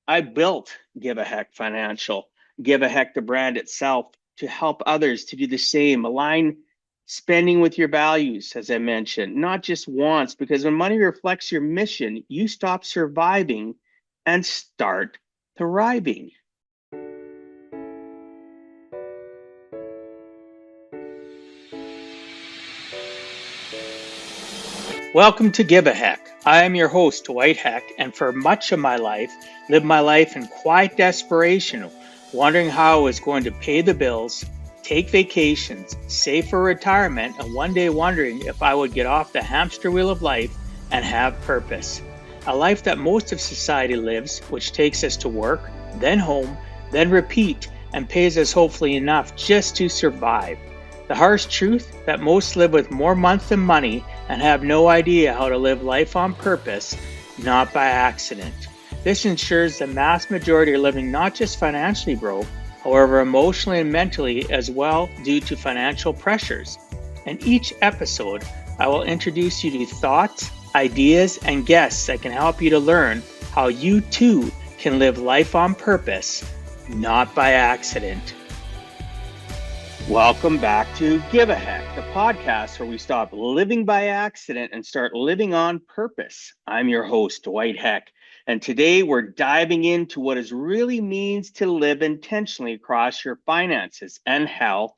I built Give a Heck Financial, Give a Heck the brand itself to help others to do the same. Align spending with your values, as I mentioned, not just wants, because when money reflects your mission, you stop surviving and start thriving. Welcome to Give a Heck. I am your host, Dwight Heck, and for much of my life, lived my life in quiet desperation, wondering how I was going to pay the bills, take vacations, save for retirement, and one day wondering if I would get off the hamster wheel of life and have purpose. A life that most of society lives, which takes us to work, then home, then repeat, and pays us hopefully enough just to survive. The harsh truth that most live with more month than money and have no idea how to live life on purpose, not by accident. This ensures the mass majority are living not just financially broke, however emotionally and mentally as well due to financial pressures. In each episode, I will introduce you to thoughts, ideas, and guests that can help you to learn how you too can live life on purpose, not by accident. Welcome back to Give a Heck, the podcast where we stop living by accident and start living on purpose. I'm your host, Dwight Heck, and today we're diving into what it really means to live intentionally across your finances and health,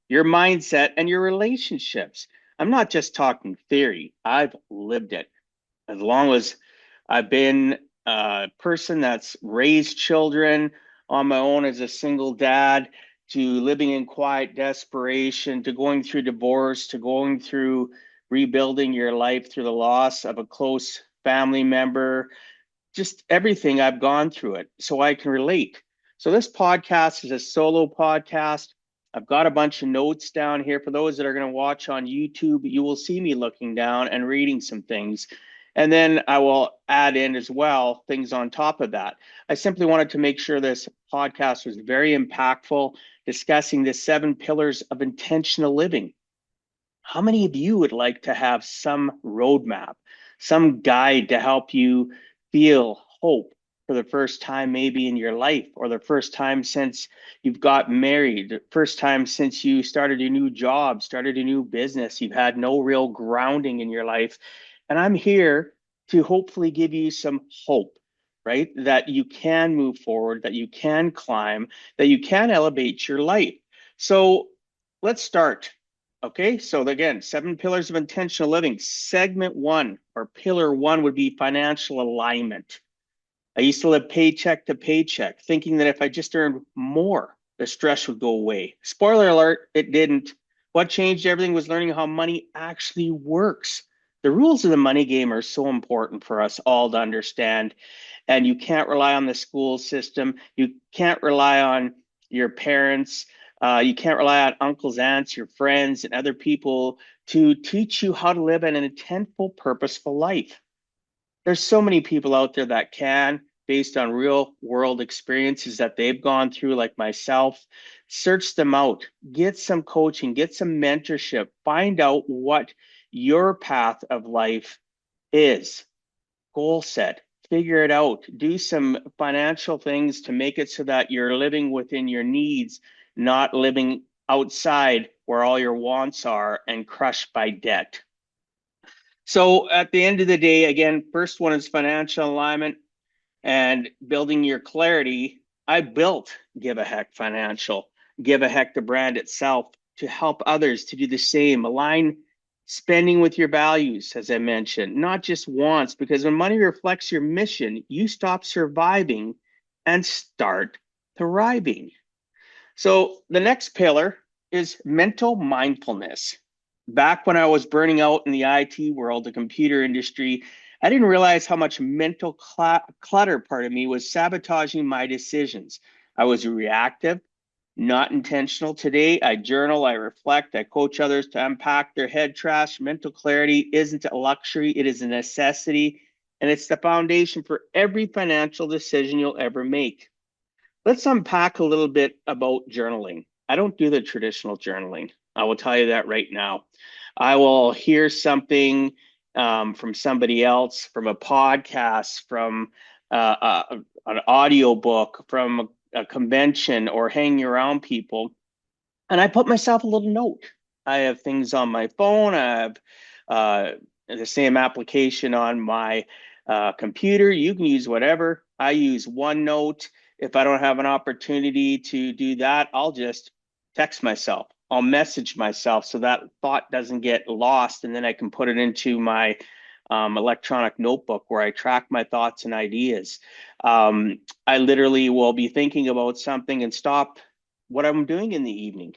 your mindset, and your relationships. I'm not just talking theory, I've lived it. As long as I've been a person that's raised children on my own as a single dad, to living in quiet desperation, to going through divorce, to going through rebuilding your life through the loss of a close family member, just everything I've gone through it, so I can relate. So this podcast is a solo podcast. I've got a bunch of notes down here. For those that are going to watch on YouTube, you will see me looking down and reading some things. And then I will add in as well things on top of that. I simply wanted to make sure this podcast was very impactful, discussing the 7 pillars of intentional living. How many of you would like to have some roadmap, some guide to help you feel hope for the first time maybe in your life, or the first time since you've got married, the first time since you started a new job, started a new business, you've had no real grounding in your life? And I'm here to hopefully give you some hope, right? That you can move forward, that you can climb, that you can elevate your life. So let's start. Okay, so again, 7 pillars of intentional living. Segment 1, or pillar 1, would be financial alignment. I used to live paycheck to paycheck, thinking that if I just earned more, the stress would go away. Spoiler alert, it didn't. What changed everything was learning how money actually works. The rules of the money game are so important for us all to understand. And you can't rely on the school system. You can't rely on your parents. You can't rely on uncles, aunts, your friends, and other people to teach you how to live an intentful, purposeful life. There's so many people out there that can, based on real world experiences that they've gone through, like myself. Search them out, get some coaching, get some mentorship, find out what your path of life is. Goal set, figure it out, do some financial things to make it so that you're living within your needs, not living outside where all your wants are and crushed by debt. So at the end of the day, again, first one is financial alignment and building your clarity. I built Give a Heck Financial, Give a Heck the brand itself to help others to do the same. Align spending with your values, as I mentioned, not just wants, because when money reflects your mission, you stop surviving and start thriving. So the next pillar is mental mindfulness. Back when I was burning out in the IT world, the computer industry, I didn't realize how much mental clutter part of me was sabotaging my decisions. I was reactive, not intentional. Today, I journal, I reflect, I coach others to unpack their head trash. Mental clarity isn't a luxury, it is a necessity, and it's the foundation for every financial decision you'll ever make. Let's unpack a little bit about journaling. I don't do the traditional journaling. I will tell you that right now. I will hear something from somebody else, from a podcast, from an audio book from a convention or hanging around people, and I put myself a little note. I have things on my phone. I have uh, the same application on my computer. You can use whatever. I use OneNote. If I don't have an opportunity to do that, I'll just text myself. I'll message myself so that thought doesn't get lost, and then I can put it into my electronic notebook where I track my thoughts and ideas. I literally will be thinking about something and stop what I'm doing in the evening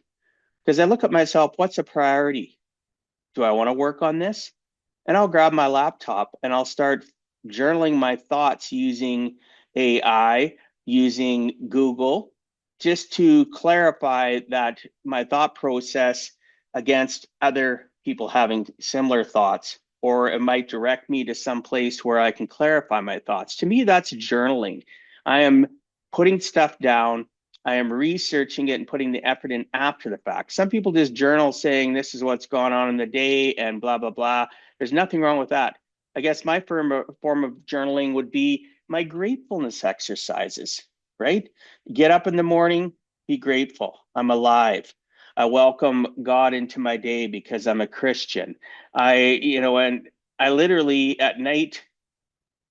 because I look at myself, what's a priority? Do I want to work on this? And I'll grab my laptop and I'll start journaling my thoughts using AI, using Google, just to clarify that my thought process against other people having similar thoughts, or it might direct me to some place where I can clarify my thoughts. To me, that's journaling. I am putting stuff down. I am researching it and putting the effort in after the fact. Some people just journal saying this is what's gone on in the day and blah, blah, blah. There's nothing wrong with that. I guess my form of journaling would be my gratefulness exercises, right? Get up in the morning, be grateful. I'm alive. I welcome God into my day because I'm a Christian. And I literally at night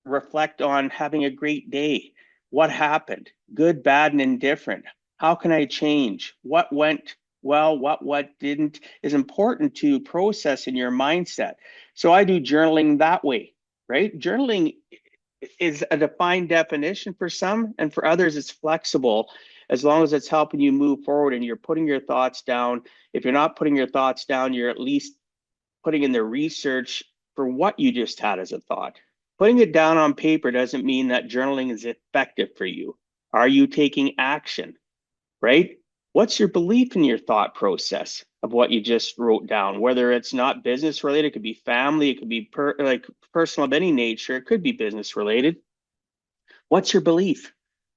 reflect on having a great day. What happened? Good, bad, and indifferent. How can I change? What went well? What didn't is important to process in your mindset. So I do journaling that way, right? Journaling is a defined definition for some, and for others, it's flexible as long as it's helping you move forward and you're putting your thoughts down. If you're not putting your thoughts down, you're at least putting in the research for what you just had as a thought. Putting it down on paper doesn't mean that journaling is effective for you. Are you taking action, right? What's your belief in your thought process of what you just wrote down? Whether it's not business related, it could be family, it could be like personal of any nature, it could be business related. What's your belief?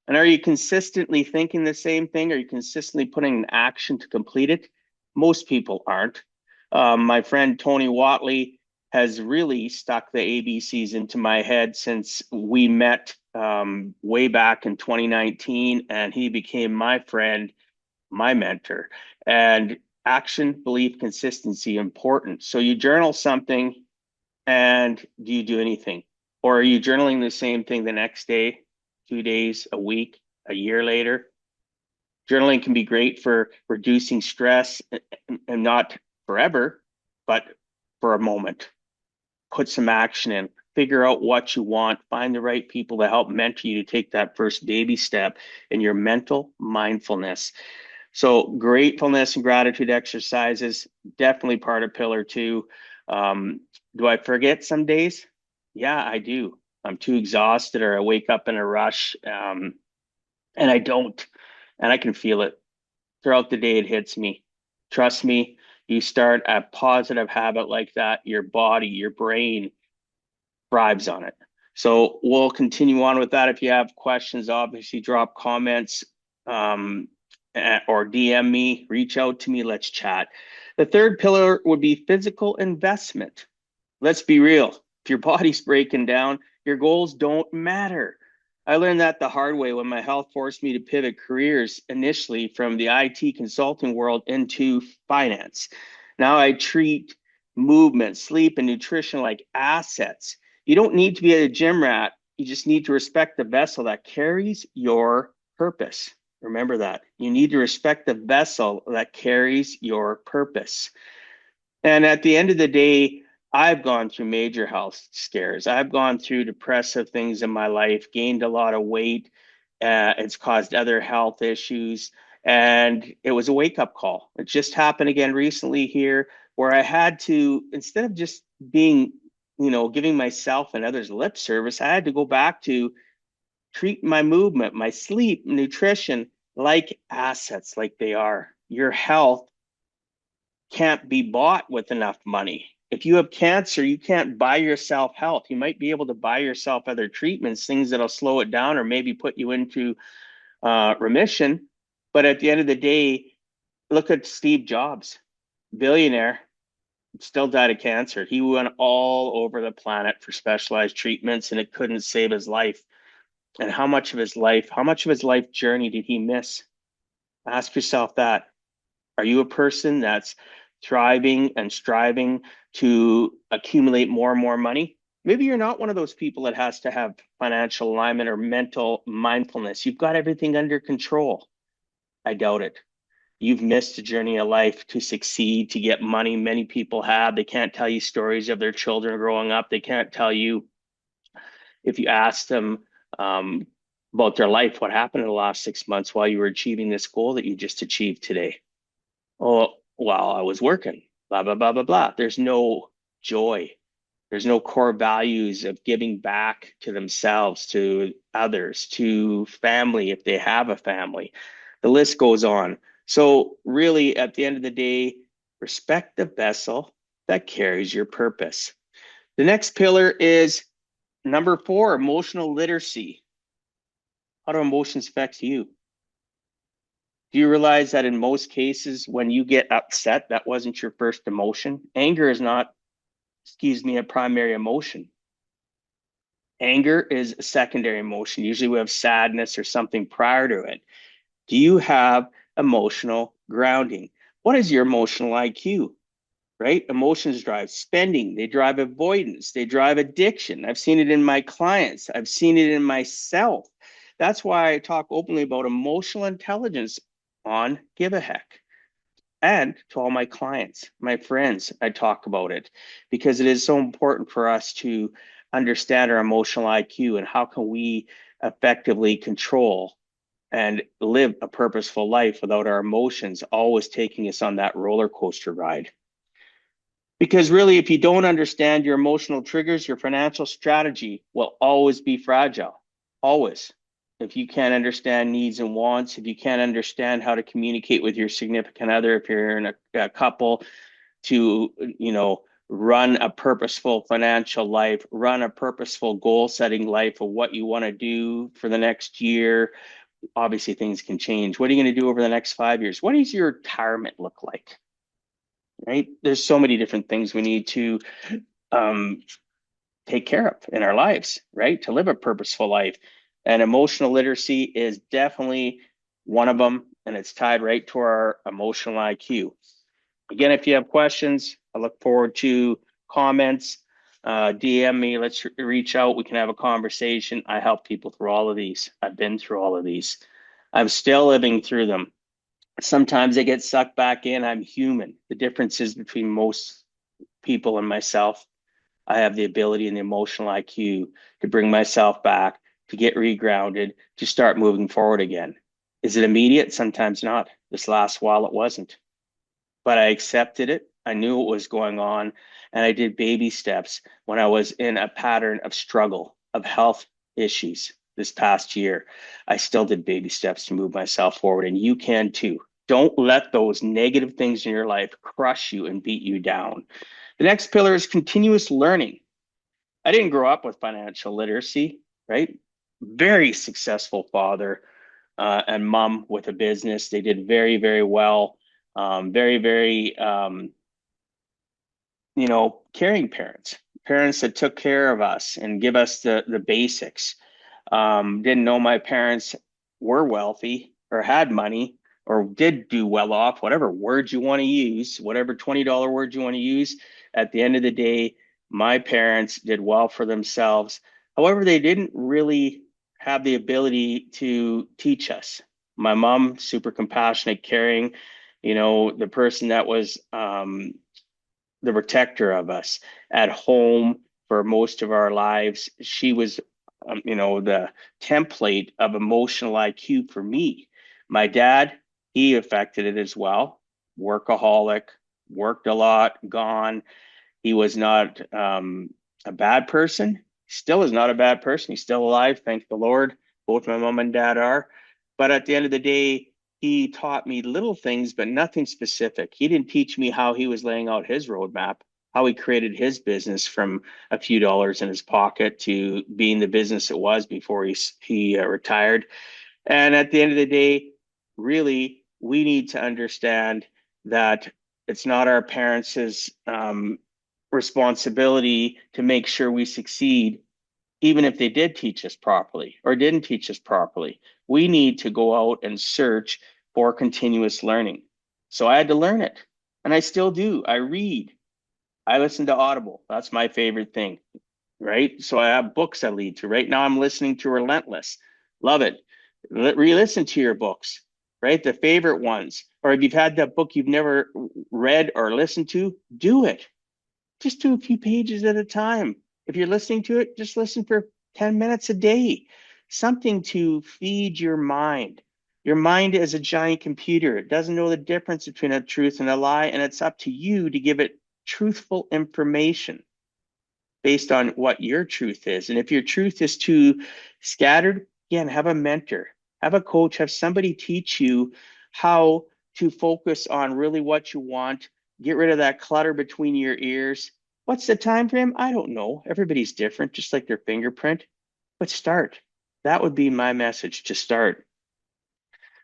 And are you consistently thinking the same thing? Are you consistently putting an action to complete it? Most people aren't. My friend Tony Watley has really stuck the ABCs into my head since we met way back in 2019, and he became my friend, my mentor. And action, belief, consistency important. So you journal something, and do you do anything? Or are you journaling the same thing the next day, 2 days, a week, a year later? Journaling can be great for reducing stress and not forever, but for a moment. Put some action in, figure out what you want, find the right people to help mentor you to take that first baby step in your mental mindfulness. So gratefulness and gratitude exercises, definitely part of pillar two. Um, do I forget some days? Yeah, I do. I'm too exhausted or I wake up in a rush, and I don't. And I can feel it throughout the day. It hits me. Trust me, you start a positive habit like that, your body, your brain thrives on it. So we'll continue on with that. If you have questions, obviously drop comments, um, or DM me, reach out to me, let's chat. The third pillar would be physical investment. Let's be real. If your body's breaking down, your goals don't matter. I learned that the hard way when my health forced me to pivot careers initially from the IT consulting world into finance. Now I treat movement, sleep, and nutrition like assets. You don't need to be a gym rat. You just need to respect the vessel that carries your purpose. Remember that. You need to respect the vessel that carries your purpose. And at the end of the day, I've gone through major health scares. I've gone through depressive things in my life, gained a lot of weight. It's caused other health issues. And it was a wake up call. It just happened again recently here where I had to, instead of just being, giving myself and others lip service, I had to go back to treat my movement, my sleep, nutrition like assets, like they are. Your health can't be bought with enough money. If you have cancer, you can't buy yourself health. You might be able to buy yourself other treatments, things that'll slow it down or maybe put you into remission. But at the end of the day, look at Steve Jobs, billionaire, still died of cancer. He went all over the planet for specialized treatments and it couldn't save his life. And how much of his life journey did he miss? Ask yourself that. Are you a person that's thriving and striving to accumulate more and more money? Maybe you're not one of those people that has to have financial alignment or mental mindfulness. You've got everything under control. I doubt it. You've missed a journey of life to succeed, to get money. Many people have. They can't tell you stories of their children growing up. They can't tell you, if you ask them um, about their life, what happened in the last 6 months while you were achieving this goal that you just achieved today. Oh, while I was working, blah, blah, blah, blah, blah. There's no joy. There's no core values of giving back to themselves, to others, to family, if they have a family. The list goes on. So, really, at the end of the day, respect the vessel that carries your purpose. The next pillar is number 4, emotional literacy. How do emotions affect you? Do you realize that in most cases, when you get upset, that wasn't your first emotion? Anger is not, excuse me, a primary emotion. Anger is a secondary emotion. Usually we have sadness or something prior to it. Do you have emotional grounding? What is your emotional IQ? Right? Emotions drive spending, they drive avoidance, they drive addiction. I've seen it in my clients, I've seen it in myself. That's why I talk openly about emotional intelligence on Give a Heck. And to all my clients, my friends, I talk about it because it is so important for us to understand our emotional IQ and how can we effectively control and live a purposeful life without our emotions always taking us on that roller coaster ride. Because really, if you don't understand your emotional triggers, your financial strategy will always be fragile. Always. If you can't understand needs and wants, if you can't understand how to communicate with your significant other, if you're in a couple, to, run a purposeful financial life, run a purposeful goal setting life of what you want to do for the next year. Obviously, things can change. What are you going to do over the next 5 years? What does your retirement look like? Right? There's so many different things we need to um, take care of in our lives, right? To live a purposeful life. And emotional literacy is definitely one of them, and it's tied right to our emotional IQ. Again, if you have questions, I look forward to comments. DM me, let's reach out. We can have a conversation. I help people through all of these. I've been through all of these. I'm still living through them. Sometimes I get sucked back in. I'm human. The difference is between most people and myself, I have the ability and the emotional IQ to bring myself back, to get regrounded, to start moving forward again. Is it immediate? Sometimes not. This last while it wasn't, but I accepted it. I knew what was going on, and I did baby steps when I was in a pattern of struggle, of health issues this past year. I still did baby steps to move myself forward, and you can too. Don't let those negative things in your life crush you and beat you down. The next pillar is continuous learning. I didn't grow up with financial literacy, right? Very successful father and mom with a business. They did very, very well. Very, very, caring parents, parents that took care of us and give us the basics. Didn't know my parents were wealthy or had money or did do well off, whatever word you want to use, whatever $20 word you want to use. At the end of the day, my parents did well for themselves. However, they didn't really have the ability to teach us. My mom, super compassionate, caring, the person that was the protector of us at home for most of our lives. She was, the template of emotional IQ for me. My dad, he affected it as well. Workaholic, worked a lot, gone. He was not a bad person. Still is not a bad person. He's still alive, thank the Lord. Both my mom and dad are. But at the end of the day, he taught me little things, but nothing specific. He didn't teach me how he was laying out his roadmap, how he created his business from a few dollars in his pocket to being the business it was before he retired. And at the end of the day, really, we need to understand that it's not our parents' responsibility to make sure we succeed. even if they did teach us properly or didn't teach us properly. We need to go out and search for continuous learning. So I had to learn it, and I still do. I read, I listen to Audible. That's my favorite thing, right? So I have books I lead to. Right now, I'm listening to Relentless. Love it. Re-listen to your books, right? The favorite ones. Or if you've had that book you've never read or listened to, do it. Just do a few pages at a time. If you're listening to it, just listen for 10 minutes a day. Something to feed your mind. Your mind is a giant computer. It doesn't know the difference between a truth and a lie, and it's up to you to give it truthful information based on what your truth is. And if your truth is too scattered, again, have a mentor, have a coach, have somebody teach you how to focus on really what you want. Get rid of that clutter between your ears. What's the time frame? I don't know. Everybody's different, just like their fingerprint. But start. That would be my message, to start.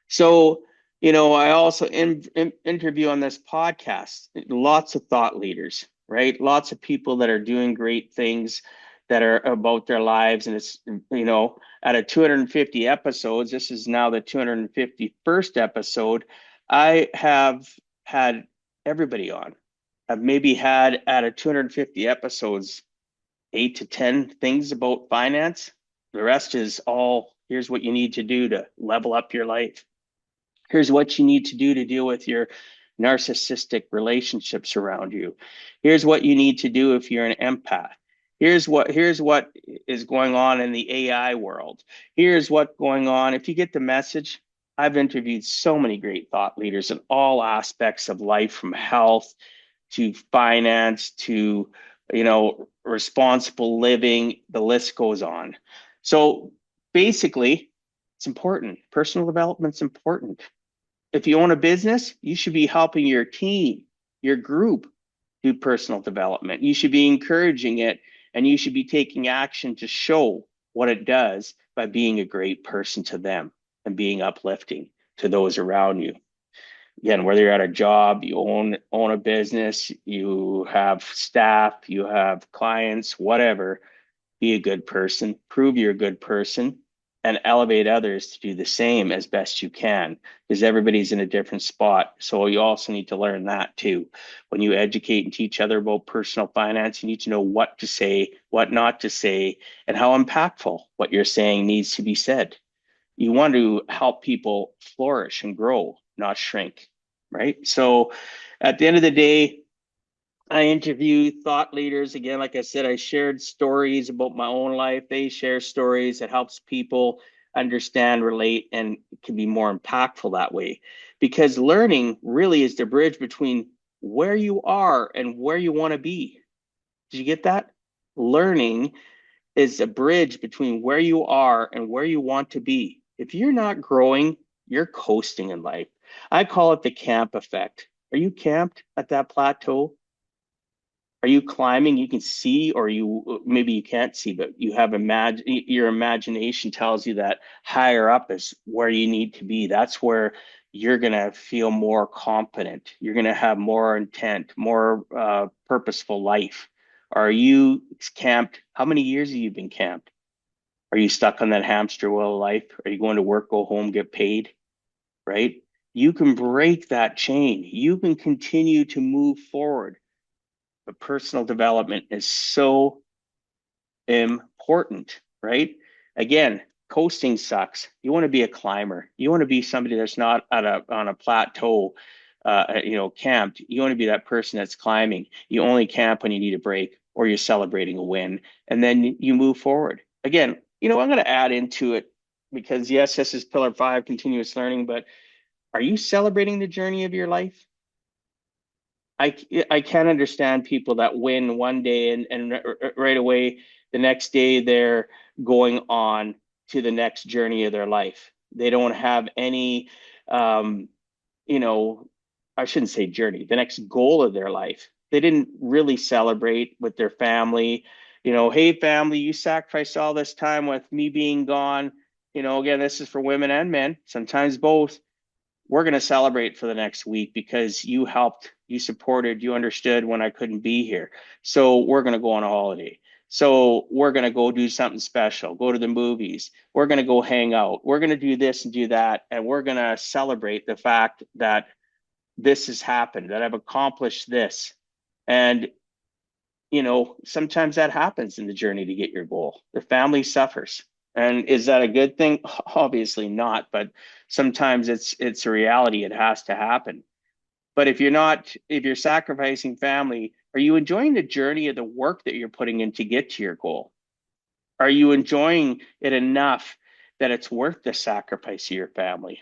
So, I also interview on this podcast lots of thought leaders, right? Lots of people that are doing great things that are about their lives. And it's, out of 250 episodes, this is now the 251st episode. I have had everybody on. I've maybe had out of 250 episodes, 8 to 10 things about finance. The rest is all here's what you need to do to level up your life. Here's what you need to do to deal with your narcissistic relationships around you. Here's what you need to do if you're an empath. Here's what is going on in the AI world. Here's what's going on. If you get the message, I've interviewed so many great thought leaders in all aspects of life, from health to finance to responsible living. The list goes on. So basically, it's important. Personal development's important. If you own a business, you should be helping your team, your group do personal development. You should be encouraging it, and you should be taking action to show what it does by being a great person to them and being uplifting to those around you. Again, whether you're at a job, you own a business, you have staff, you have clients, whatever, be a good person, prove you're a good person, and elevate others to do the same as best you can, because everybody's in a different spot. So you also need to learn that too. When you educate and teach other about personal finance, you need to know what to say, what not to say, and how impactful what you're saying needs to be said. You want to help people flourish and grow, not shrink, right? So at the end of the day, I interview thought leaders. Again, like I said, I shared stories about my own life. They share stories. It helps people understand, relate, and can be more impactful that way. Because learning really is the bridge between where you are and where you want to be. Did you get that? Learning is a bridge between where you are and where you want to be. If you're not growing, you're coasting in life. I call it the camp effect. Are you camped at that plateau? Are you climbing? You can see, or maybe you can't see, but you have your imagination tells you that higher up is where you need to be. That's where you're going to feel more confident. You're going to have more intent, more purposeful life. Are you camped? How many years have you been camped? Are you stuck on that hamster wheel of life? Are you going to work, go home, get paid? Right? You can break that chain. You can continue to move forward. But personal development is so important, right? Again, coasting sucks. You want to be a climber. You want to be somebody that's not on a plateau, camped. You want to be that person that's climbing. You only camp when you need a break or you're celebrating a win, and then you move forward. Again, I'm going to add into it because yes, this is pillar 5, continuous learning, but are you celebrating the journey of your life? I I can't understand people that win one day and right away the next day they're going on to the next journey of their life. They don't have any, um, you know, I shouldn't say journey, the next goal of their life. They didn't really celebrate with their family. Hey, family, you sacrificed all this time with me being gone. Again, this is for women and men, sometimes both. We're going to celebrate for the next week because you helped, you supported, you understood when I couldn't be here. So we're going to go on a holiday. So we're going to go do something special, go to the movies. We're going to go hang out. We're going to do this and do that. And we're going to celebrate the fact that this has happened, that I've accomplished this. And, sometimes that happens in the journey to get your goal. The family suffers. And is that a good thing? Obviously not, but sometimes it's a reality. It has to happen. But if you're sacrificing family, are you enjoying the journey of the work that you're putting in to get to your goal? Are you enjoying it enough that it's worth the sacrifice of your family?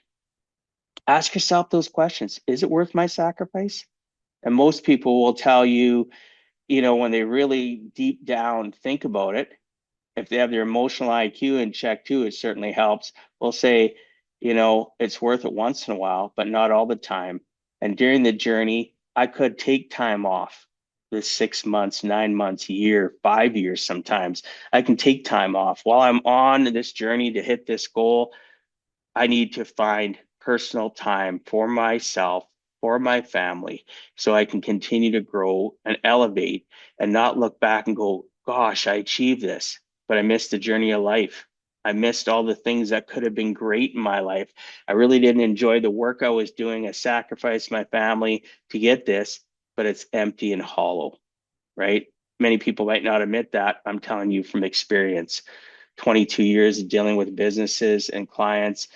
Ask yourself those questions. Is it worth my sacrifice? And most people will tell you, when they really deep down think about it, if they have their emotional IQ in check too, it certainly helps. We'll say, it's worth it once in a while, but not all the time. And during the journey, I could take time off this 6 months, 9 months, a year, 5 years sometimes. I can take time off while I'm on this journey to hit this goal. I need to find personal time for myself, for my family, so I can continue to grow and elevate and not look back and go, gosh, I achieved this, but I missed the journey of life. I missed all the things that could have been great in my life. I really didn't enjoy the work I was doing. I sacrificed my family to get this, but it's empty and hollow, right? Many people might not admit that. I'm telling you from experience. 22 years of dealing with businesses and clients,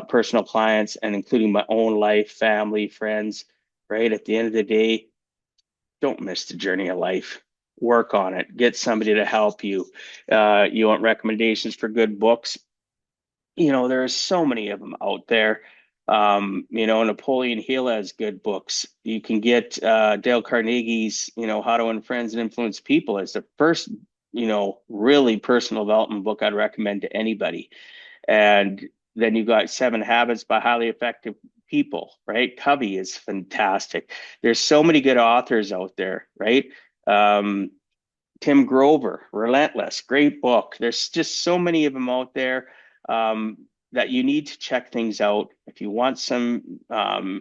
personal clients, and including my own life, family, friends, right? At the end of the day, don't miss the journey of life. Work on it. Get somebody to help you. You want recommendations for good books? There are so many of them out there. Napoleon Hill has good books. You can get Dale Carnegie's, How to Win Friends and Influence People as the first, really personal development book I'd recommend to anybody. And then you got Seven Habits by Highly Effective People, right? Covey is fantastic. There's so many good authors out there, right? Um, Tim Grover, Relentless, great book. There's just so many of them out there um, that you need to check things out. If you want some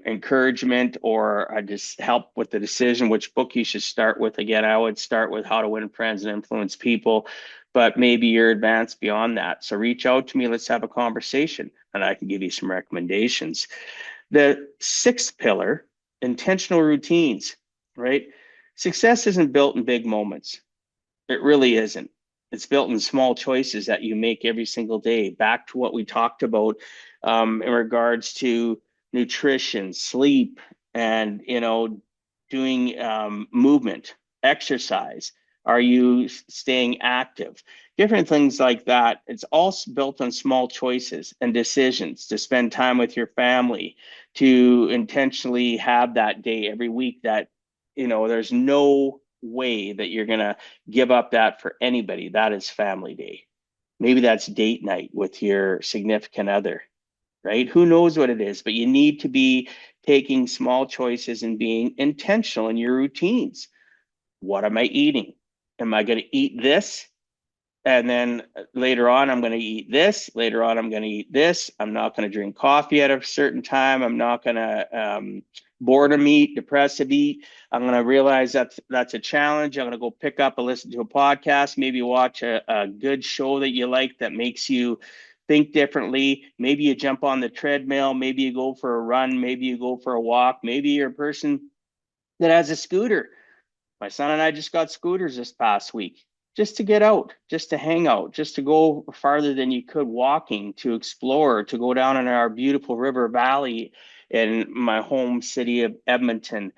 encouragement or just help with the decision which book you should start with, again, I would start with How to Win Friends and Influence People, but maybe you're advanced beyond that. So reach out to me. Let's have a conversation, and I can give you some recommendations. The sixth pillar, intentional routines, right? Success isn't built in big moments. It really isn't. It's built in small choices that you make every single day. Back to what we talked about in regards to nutrition, sleep, and doing movement, exercise. Are you staying active? Different things like that. It's all built on small choices and decisions to spend time with your family, to intentionally have that day every week that there's no way that you're going to give up that for anybody. That is family day. Maybe that's date night with your significant other, right? Who knows what it is, but you need to be taking small choices and being intentional in your routines. What am I eating? Am I going to eat this? And then later on, I'm going to eat this. Later on, I'm going to eat this. I'm not going to drink coffee at a certain time. I'm not going to boredom eat, depressive eat. I'm going to realize that's a challenge. I'm going to go pick up and listen to a podcast, maybe watch a good show that you like that makes you think differently. Maybe you jump on the treadmill. Maybe you go for a run. Maybe you go for a walk. Maybe you're a person that has a scooter. My son and I just got scooters this past week just to get out, just to hang out, just to go farther than you could walking, to explore, to go down in our beautiful river valley in my home city of Edmonton.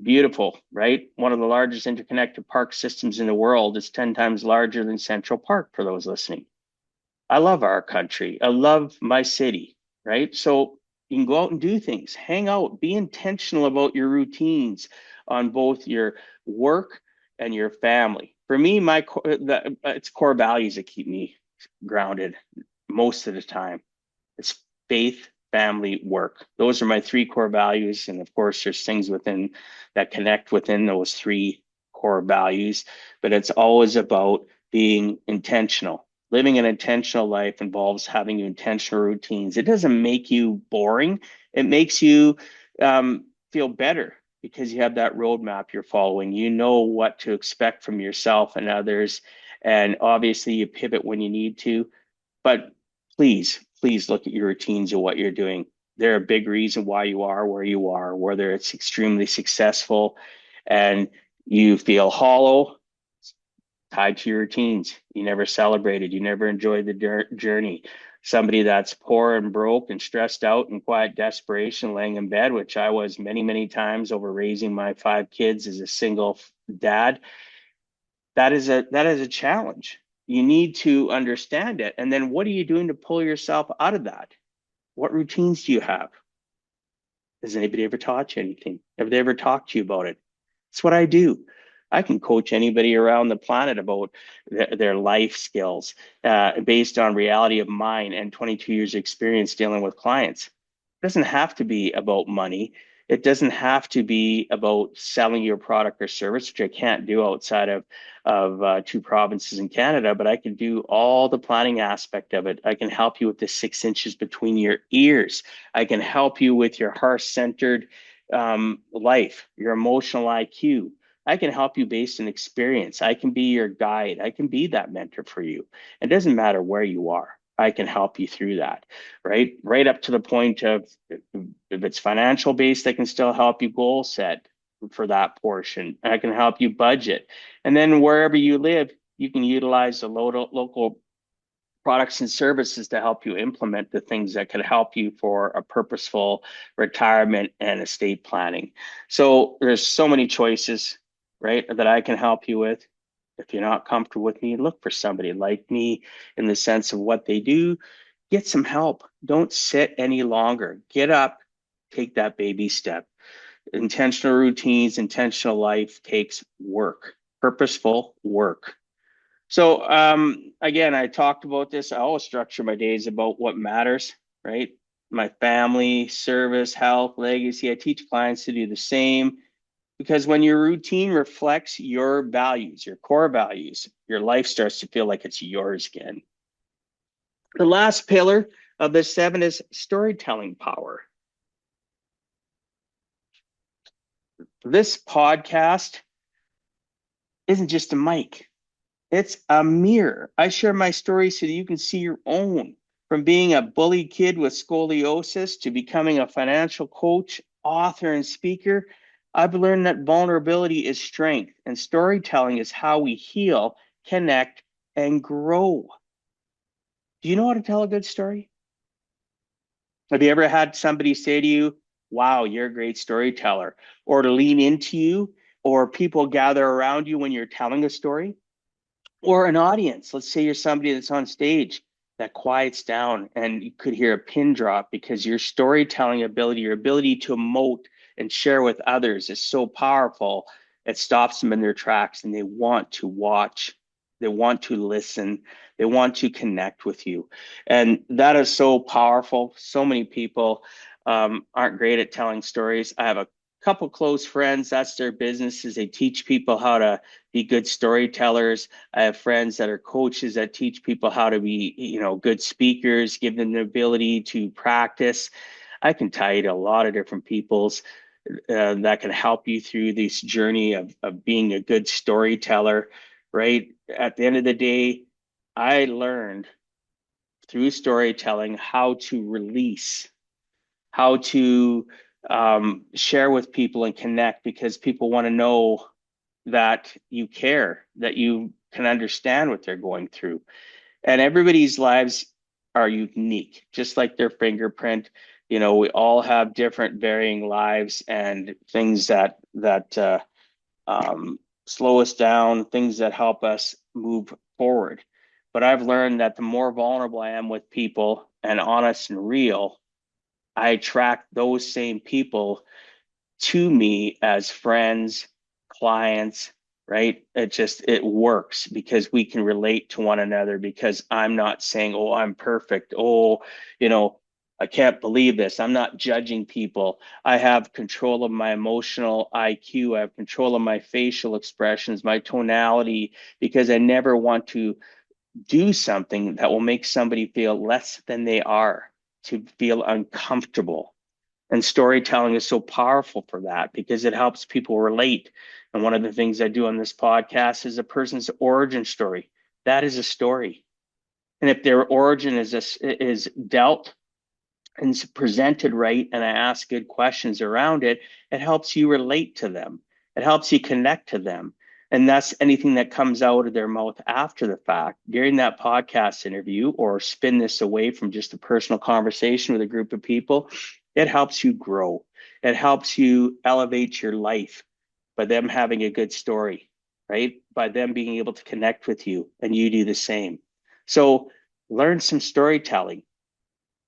Beautiful, right? One of the largest interconnected park systems in the world. It's 10 times larger than Central Park for those listening. I love our country. I love my city, right? So you can go out and do things, hang out, be intentional about your routines on both your work and your family. For me, it's core values that keep me grounded most of the time. It's faith, family, work. Those are my three core values. And of course, there's things within that connect within those three core values, but it's always about being intentional. Living an intentional life involves having intentional routines. It doesn't make you boring. It makes you feel better. because you have that roadmap you're following. You know what to expect from yourself and others. And obviously, you pivot when you need to. But please look at your routines and what you're doing. They're a big reason why you are, whether it's extremely successful and you feel hollow, tied to your routines. You never celebrated, you never enjoyed the journey. Somebody that's poor and broke and stressed out in quiet desperation, laying in bed, which I was many times over raising my 5 kids as a single dad. That is a challenge. You need to understand it. And then what are you doing to pull yourself out of that? What routines do you have? Has anybody ever taught you anything? Have they ever talked to you about it? It's what I do. I can coach anybody around the planet about their life skills based on reality of mine and 22 years experience dealing with clients. It doesn't have to be about money. It doesn't have to be about selling your product or service, which I can't do outside of 2 provinces in Canada, but I can do all the planning aspect of it. I can help you with the 6 inches between your ears. I can help you with your heart-centered life, your emotional IQ. I can help you based on experience. I can be your guide. I can be that mentor for you. It doesn't matter where you are. I can help you through that, right? Right up to the point of if it's financial based, I can still help you goal set for that portion. I can help you budget. And then wherever you live, you can utilize the local products and services to help you implement the things that could help you for a purposeful retirement and estate planning. So there's so many choices, right, that I can help you with. If you're not comfortable with me, look for somebody like me in the sense of what they do. Get some help. Don't sit any longer. Get up, take that baby step. Intentional routines, intentional life takes work, purposeful work. So again, I talked about this. I always structure my days about what matters, right? My family, service, health, legacy. I teach clients to do the same because when your routine reflects your values, your core values, your life starts to feel like it's yours again. The last pillar of the 7 is storytelling power. This podcast isn't just a mic. It's a mirror. I share my story so that you can see your own. From being a bully kid with scoliosis to becoming a financial coach, author, and speaker, I've learned that vulnerability is strength and storytelling is how we heal, connect, and grow. Do you know how to tell a good story? Have you ever had somebody say to you, wow, you're a great storyteller, or to lean into you, or people gather around you when you're telling a story? Or an audience. Let's say you're somebody that's on stage that quiets down and you could hear a pin drop because your storytelling ability, your ability to emote and share with others is so powerful, it stops them in their tracks and they want to watch. They want to listen. They want to connect with you. And that is so powerful. So many people aren't great at telling stories. I have a couple close friends, that's their business, is they teach people how to be good storytellers. I have friends that are coaches that teach people how to be, good speakers, give them the ability to practice. I can tie you to a lot of different people's that can help you through this journey of being a good storyteller, right? At the end of the day, I learned through storytelling how to release, how to share with people and connect because people want to know that you care, that you can understand what they're going through. And everybody's lives are unique, just like their fingerprint. We all have different varying lives and things that slow us down, things that help us move forward. But I've learned that the more vulnerable I am with people and honest and real, I attract those same people to me as friends, clients, right? It works because we can relate to one another because I'm not saying, oh, I'm perfect. Oh, I can't believe this. I'm not judging people. I have control of my emotional IQ. I have control of my facial expressions, my tonality, because I never want to do something that will make somebody feel less than they are, to feel uncomfortable. And storytelling is so powerful for that because it helps people relate. And one of the things I do on this podcast is a person's origin story. That is a story. And if their origin is dealt and it's presented right, and I ask good questions around it, it helps you relate to them. It helps you connect to them. And that's anything that comes out of their mouth after the fact during that podcast interview, or spin this away from just a personal conversation with a group of people. It helps you grow. It helps you elevate your life by them having a good story, right? By them being able to connect with you and you do the same. So learn some storytelling.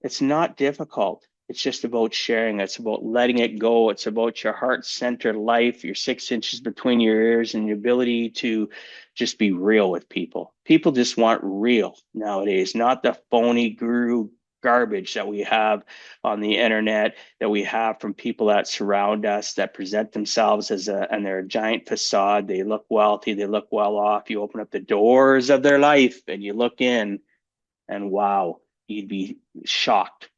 It's not difficult. It's just about sharing. It's about letting it go. It's about your heart-centered life, your 6 inches between your ears, and your ability to just be real with people. People just want real nowadays, not the phony guru garbage that we have on the internet, that we have from people that surround us, that present themselves and they're a giant facade. They look wealthy, they look well off. You open up the doors of their life and you look in, and wow, you'd be shocked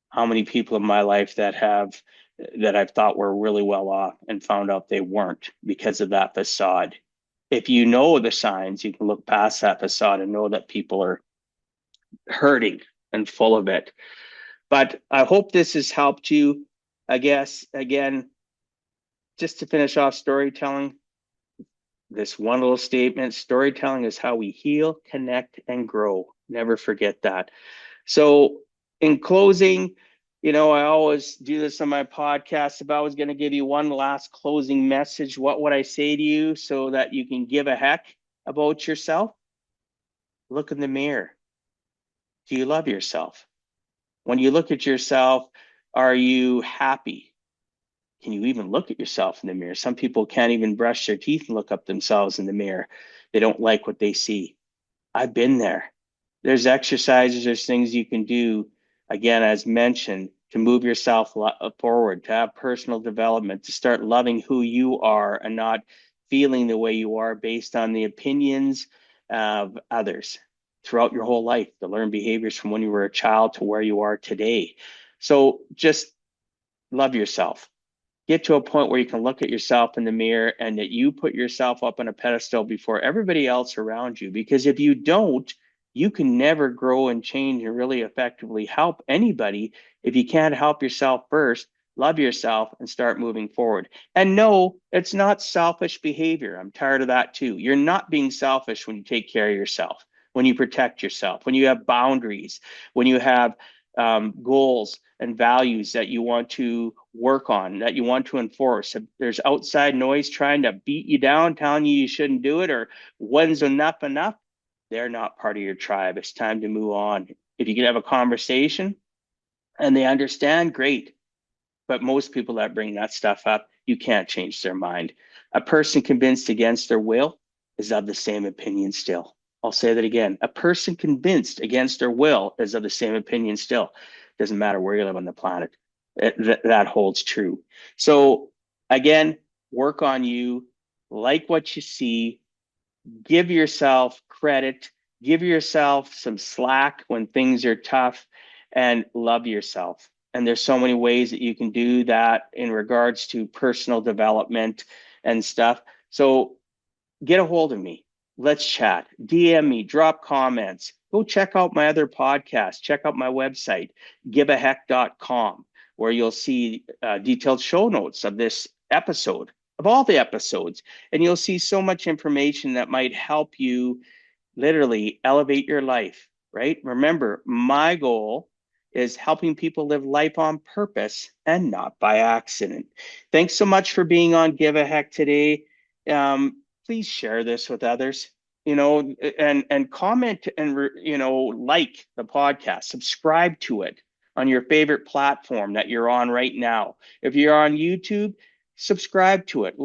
how many people in my life that I've thought were really well off and found out they weren't because of that facade. If you know the signs, you can look past that facade and know that people are hurting and full of it. But I hope this has helped you. I guess, again, just to finish off storytelling, this one little statement: storytelling is how we heal, connect, and grow. Never forget that. So, in closing, I always do this on my podcast. If I was going to give you one last closing message, what would I say to you so that you can give a heck about yourself? Look in the mirror. Do you love yourself? When you look at yourself, are you happy? Can you even look at yourself in the mirror? Some people can't even brush their teeth and look up themselves in the mirror. They don't like what they see. I've been there. There's exercises, there's things you can do, again, as mentioned, to move yourself forward, to have personal development, to start loving who you are and not feeling the way you are based on the opinions of others throughout your whole life, to learn behaviors from when you were a child to where you are today. So just love yourself. Get to a point where you can look at yourself in the mirror and that you put yourself up on a pedestal before everybody else around you. Because if you don't, you can never grow and change and really effectively help anybody if you can't help yourself first. Love yourself and start moving forward. And no, it's not selfish behavior. I'm tired of that too. You're not being selfish when you take care of yourself, when you protect yourself, when you have boundaries, when you have goals and values that you want to work on, that you want to enforce. If there's outside noise trying to beat you down, telling you shouldn't do it, or when's enough, they're not part of your tribe. It's time to move on. If you can have a conversation and they understand, great. But most people that bring that stuff up, you can't change their mind. A person convinced against their will is of the same opinion still. I'll say that again. A person convinced against their will is of the same opinion still. Doesn't matter where you live on the planet. That holds true. So again, work on you, like what you see, give yourself credit, give yourself some slack when things are tough, and love yourself. And there's so many ways that you can do that in regards to personal development and stuff. So get a hold of me. Let's chat. DM me, drop comments. Go check out my other podcasts. Check out my website, giveaheck.com, where you'll see detailed show notes of this episode, of all the episodes. And you'll see so much information that might help you literally elevate your life, right? Remember, my goal is helping people live life on purpose and not by accident. Thanks so much for being on Give a Heck today. Please share this with others, and comment and like the podcast, subscribe to it on your favorite platform that you're on right now. If you're on YouTube, subscribe to it,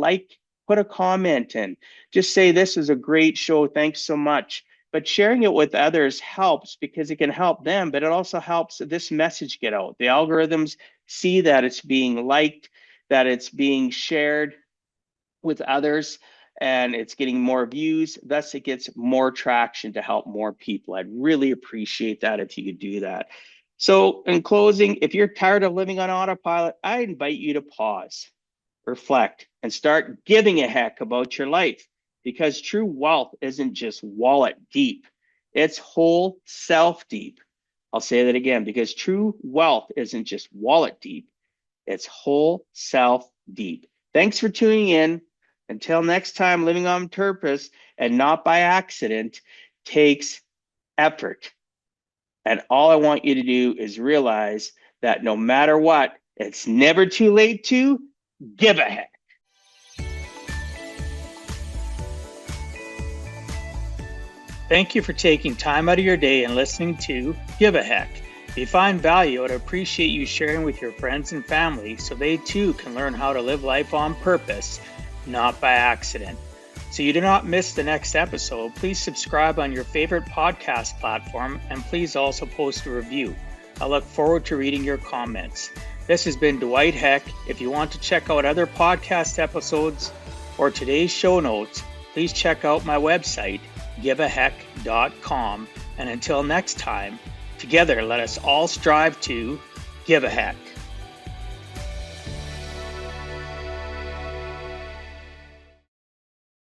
put a comment in, just say this is a great show, thanks so much. But sharing it with others helps because it can help them, but it also helps this message get out. The algorithms see that it's being liked, that it's being shared with others, and it's getting more views. Thus, it gets more traction to help more people. I'd really appreciate that if you could do that. So, in closing, if you're tired of living on autopilot, I invite you to pause, reflect, and start giving a heck about your life, because true wealth isn't just wallet deep, it's whole self deep. I'll say that again, because true wealth isn't just wallet deep, it's whole self deep. Thanks for tuning in. Until next time, living on purpose and not by accident takes effort. And all I want you to do is realize that no matter what, it's never too late to give a heck. Thank you for taking time out of your day and listening to Give a Heck. If you find value, I'd appreciate you sharing with your friends and family so they too can learn how to live life on purpose, not by accident. So you do not miss the next episode, please subscribe on your favorite podcast platform and please also post a review. I look forward to reading your comments. This has been Dwight Heck. If you want to check out other podcast episodes or today's show notes, please check out my website, giveaheck.com. And until next time, together let us all strive to give a heck.